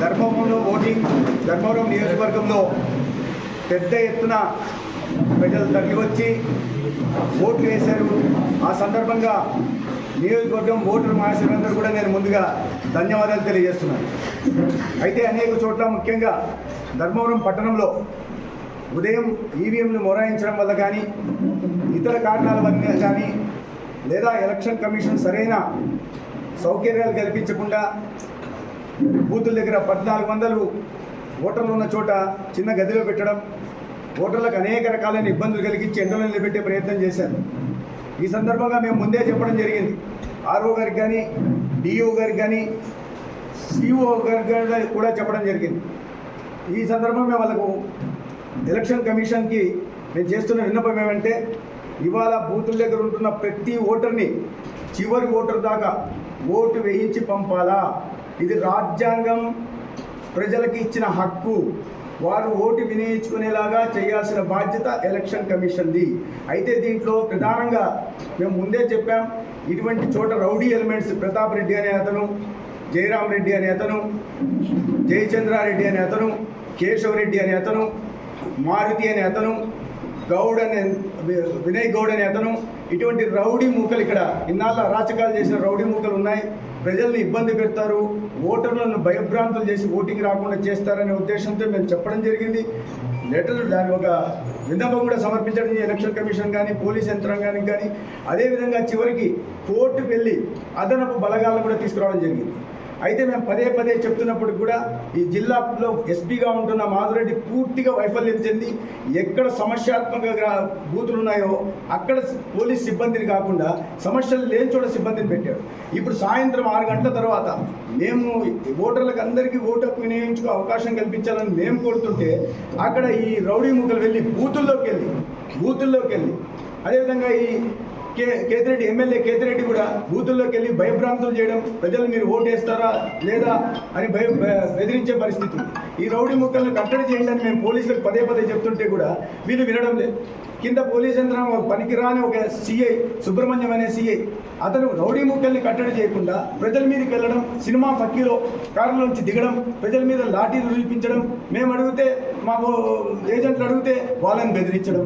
ధర్మవరం నియోజకవర్గంలో పెద్ద ఎత్తున ప్రజలు తరలివచ్చి ఓట్లు వేశారు. ఆ సందర్భంగా నియోజకవర్గం ఓటర్ మహాశయులందరూ కూడా నేను ముందుగా ధన్యవాదాలు తెలియజేస్తున్నాను. అయితే అనేక చోట్ల ముఖ్యంగా ధర్మవరం పట్టణంలో ఉదయం ఈవీఎంలు మొరాయించడం వల్ల కానీ ఇతర కారణాల వల్ల కానీ లేదా ఎలక్షన్ కమిషన్ సరైన సౌకర్యాలు కల్పించకుండా బూతుల దగ్గర 1400 ఓటర్లు ఉన్న చోట చిన్న గదిలో పెట్టడం, ఓటర్లకు అనేక రకాలైన ఇబ్బందులు కలిగించి ఎండలో నిలబెట్టే ప్రయత్నం చేశారు. ఈ సందర్భంగా మేము ముందే చెప్పడం జరిగింది. ఆర్ఓ గారికి కానీ, డిఓ గారికి కానీ, సిఓ గారికి కూడా చెప్పడం జరిగింది. ఈ సందర్భంగా వాళ్ళకు ఎలక్షన్ కమిషన్కి నేను చేస్తున్న విన్నపం ఏమంటే, ఇవాళ బూతుల దగ్గర ఉంటున్న ప్రతి ఓటర్ని చివరి ఓటర్ దాకా ఓటు వేయించి పంపాలా. ఇది రాజ్యాంగం ప్రజలకి ఇచ్చిన హక్కు. వారు ఓటు వినియోగించుకునేలాగా చేయాల్సిన బాధ్యత ఎలక్షన్ కమిషన్ది. అయితే దీంట్లో ప్రధానంగా మేము ముందే చెప్పాం, ఇటువంటి చోట రౌడీ ఎలిమెంట్స్ ప్రతాప్ రెడ్డి అనే అతను, జయరాం రెడ్డి అనే అతను, జయచంద్రారెడ్డి అనే అతను, కేశవరెడ్డి అనే అతను, మారుతి అనే అతను, గౌడ్ అనే వినయ్ గౌడ్ అనే అతను, ఇటువంటి రౌడీ మూకలు ఇక్కడ ఇన్నాళ్ళ అరాచకాలు చేసిన రౌడీ మూకలు ఉన్నాయి. ప్రజల్ని ఇబ్బంది పెడతారు, ఓటర్లను భయభ్రాంతులు చేసి ఓటింగ్ రాకుండా చేస్తారనే ఉద్దేశంతో మేము చెప్పడం జరిగింది. లెటర్ దాని ఒక విన్నపం కూడా సమర్పించడం ఎలక్షన్ కమిషన్ కానీ పోలీస్ యంత్రాంగానికి కానీ. అదేవిధంగా చివరికి కోర్టుకు వెళ్ళి అదనపు బలగాలను కూడా తీసుకురావడం జరిగింది. అయితే మేము పదే చెప్తున్నప్పుడు కూడా ఈ జిల్లాలో ఎస్పీగా ఉంటున్న మాధురెడ్డి పూర్తిగా వైఫల్యం చెంది ఎక్కడ సమస్యాత్మక బూతులు ఉన్నాయో అక్కడ పోలీస్ సిబ్బందిని కాకుండా సమస్యలు లేని చోట సిబ్బందిని పెట్టాడు. ఇప్పుడు సాయంత్రం 6 గంటల తర్వాత మేము ఓటర్లకు అందరికీ ఓటు హక్కు వినియోగించుకో అవకాశం కల్పించాలని మేము కోరుతుంటే అక్కడ ఈ రౌడీ ముక్కలు వెళ్ళి బూతుల్లోకి వెళ్ళి అదేవిధంగా ఈ కేతిరెడ్డి ఎమ్మెల్యే కేతిరెడ్డి కూడా బూతుల్లోకి వెళ్ళి భయభ్రాంతులు చేయడం, ప్రజలు మీరు ఓటు వేస్తారా లేదా అని బెదిరించే పరిస్థితి. ఈ రౌడీ ముక్కలను కట్టడి చేయండి అని మేము పోలీసులకు పదే చెప్తుంటే కూడా వీళ్ళు వినడం లేదు. కింద పోలీస్ యంత్రాంగం పనికిరాని ఒక సిఐ సుబ్రహ్మణ్యం అనే సిఐ అతను రౌడీ ముక్కల్ని కట్టడి చేయకుండా ప్రజల మీదకి వెళ్ళడం, సినిమా ఫక్కీలో కారులోంచి దిగడం, ప్రజల మీద లాఠీలు చూపించడం, మేము అడిగితే మాకు ఏజెంట్లు అడిగితే వాళ్ళని బెదిరించడం,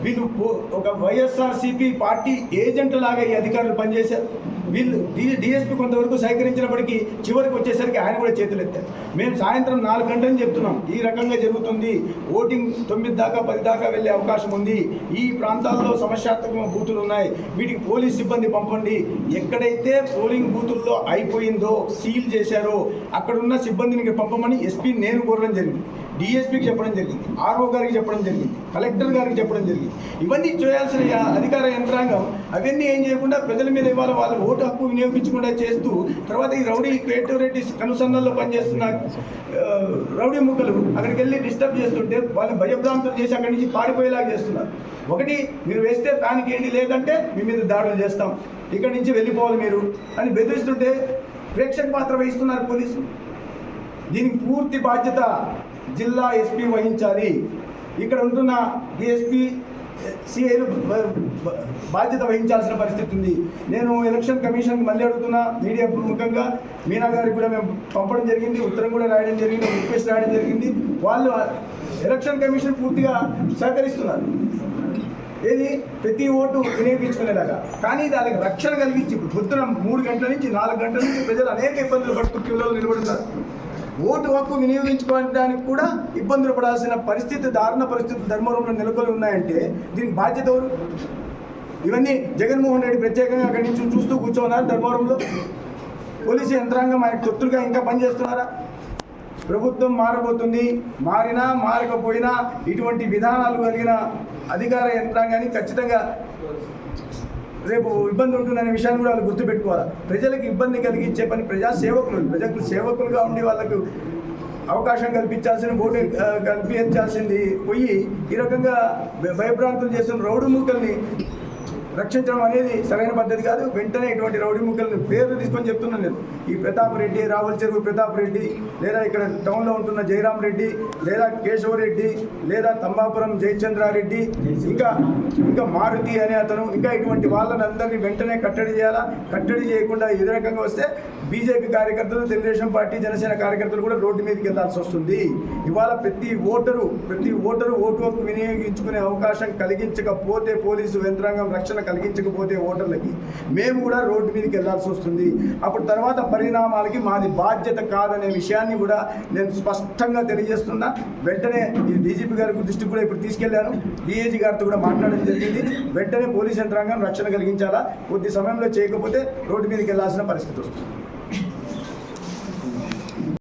వీళ్ళు ఒక వైఎస్ఆర్సీపీ పార్టీ ఏజెంట్ లాగా ఈ అధికారులు పనిచేశారు. వీళ్ళు డిఎస్పీ కొంతవరకు సహకరించినప్పటికీ చివరికి వచ్చేసరికి ఆయన కూడా చేతులు ఎత్తారు. మేము సాయంత్రం 4 గంటలని చెప్తున్నాం, ఈ రకంగా జరుగుతుంది, ఓటింగ్ 9 దాకా 10 దాకా వెళ్ళే అవకాశం ఉంది, ఈ ప్రాంతాల్లో సమస్యాత్మక బూతులు ఉన్నాయి, వీటికి పోలీస్ సిబ్బంది పంపండి. ఎక్కడైతే పోలింగ్ బూతుల్లో అయిపోయిందో సీల్ చేశారో అక్కడున్న సిబ్బందిని పంపమని ఎస్పీ నేను కోరడం జరిగింది, డిఎస్పీకి చెప్పడం జరిగింది, ఆర్ఓ గారికి చెప్పడం జరిగింది, కలెక్టర్ గారికి చెప్పడం జరిగింది. ఇవన్నీ చేయాల్సిన అధికార యంత్రాంగం అవన్నీ ఏం చేయకుండా ప్రజల మీద ఇవాళ వాళ్ళ ఓటు హక్కు వినియోగించకుండా చేస్తూ తర్వాత ఈ రౌడీ క్రియేటివ్ రెడ్డి కనుసన్నల్లో పనిచేస్తున్న రౌడీ ముక్కలు అక్కడికి వెళ్ళి డిస్టర్బ్ చేస్తుంటే వాళ్ళని భయభ్రాంతులు చేసి అక్కడి నుంచి పారిపోయేలాగా చేస్తున్నారు. ఒకటి మీరు వేస్తే ఫ్యాన్కి ఏంటి, లేదంటే మీ మీద దాడులు చేస్తాం, ఇక్కడి నుంచి వెళ్ళిపోవాలి మీరు అని బెదిరిస్తుంటే ప్రేక్షక పాత్ర వహిస్తున్నారు పోలీసులు. దీనికి పూర్తి బాధ్యత జిల్లా ఎస్పీ వహించాలి. ఇక్కడ ఉంటున్న డిఎస్పీ సిఐలు బాధ్యత వహించాల్సిన పరిస్థితి ఉంది. నేను ఎలక్షన్ కమిషన్కి మళ్ళీ అడుగుతున్నా, మీడియా ప్రముఖంగా మీనా గారికి కూడా మేము పంపడం జరిగింది, ఉత్తరం కూడా రాయడం జరిగింది, రిక్వెస్ట్ రాయడం జరిగింది. వాళ్ళు ఎలక్షన్ కమిషన్ పూర్తిగా సహకరిస్తున్నారు, ఏది ప్రతి ఓటు వినియోగించుకునేలాగా. కానీ దానికి రక్షణ కలిగించి పొద్దున 3 గంటల నుంచి 4 గంటల నుంచి ప్రజలు అనేక ఇబ్బందులు పడుతూ క్యూలో నిలబడుతున్నారు. ఓటు హక్కు వినియోగించుకోవడానికి కూడా ఇబ్బందులు పడాల్సిన పరిస్థితి, దారుణ పరిస్థితి ధర్మవరంలో నెలకొని ఉన్నాయంటే దీనికి బాధ్యత ఎవరు? ఇవన్నీ జగన్మోహన్ రెడ్డి ప్రత్యేకంగా అక్కడి నుంచి చూస్తూ కూర్చోన్నారు. ధర్మవరంలో పోలీసు యంత్రాంగం ఆయన తొత్తులుగా ఇంకా పనిచేస్తున్నారా? ప్రభుత్వం మారబోతుంది, మారినా మారకపోయినా ఇటువంటి విధానాలు కలిగిన అధికార యంత్రాంగాన్ని ఖచ్చితంగా రేపు ఇబ్బంది ఉంటుందనే విషయాన్ని కూడా వాళ్ళు గుర్తుపెట్టుకోవాలి. ప్రజలకు ఇబ్బంది కలిగించే పని ప్రజలకు సేవకులుగా ఉండి వాళ్ళకు అవకాశం కల్పించాల్సిన, ఓటు కల్పించాల్సింది పోయి ఈ రకంగా భయభ్రాంతులు చేస్తున్న రౌడీ మూకల్ని రక్షించడం అనేది సరైన పద్ధతి కాదు. వెంటనే ఇటువంటి రౌడీ ముక్కలను పేర్లు తీసుకొని చెప్తున్నాను నేను. ఈ ప్రతాప్ రెడ్డి, రావుల చెరువు ప్రతాప్ రెడ్డి, లేదా ఇక్కడ టౌన్లో ఉంటున్న జయరాం రెడ్డి, లేదా కేశవరెడ్డి, లేదా తంబాపురం జయచంద్రారెడ్డి, ఇంకా మారుతి అనే అతను, ఇంకా ఇటువంటి వాళ్ళని అందరినీ వెంటనే కట్టడి చేయాలా. కట్టడి చేయకుండా ఇదే రకంగా వస్తే బీజేపీ కార్యకర్తలు, తెలుగుదేశం పార్టీ, జనసేన కార్యకర్తలు కూడా రోడ్డు మీదకి వెళ్లాల్సి వస్తుంది. ఇవాళ ప్రతి ఓటరు ఓటు హక్కు వినియోగించుకునే అవకాశం కలిగించకపోతే, పోలీసు యంత్రాంగం రక్షణ కలిగించకపోతే ఓటర్లకి మేము కూడా రోడ్డు మీదకి వెళ్లాల్సి వస్తుంది. అప్పుడు తర్వాత పరిణామాలకి మాది బాధ్యత కాదనే విషయాన్ని కూడా నేను స్పష్టంగా తెలియజేస్తున్నా. వెంటనే ఈ డీజీపీ గారి దృష్టికి కూడా ఇప్పుడు తీసుకెళ్లాను. డీఏజీ గారితో కూడా మాట్లాడడం జరిగింది. వెంటనే పోలీసు యంత్రాంగం రక్షణ కలిగించాలా. కొద్ది సమయంలో చేయకపోతే రోడ్డు మీదకి వెళ్లాల్సిన పరిస్థితి వస్తుంది.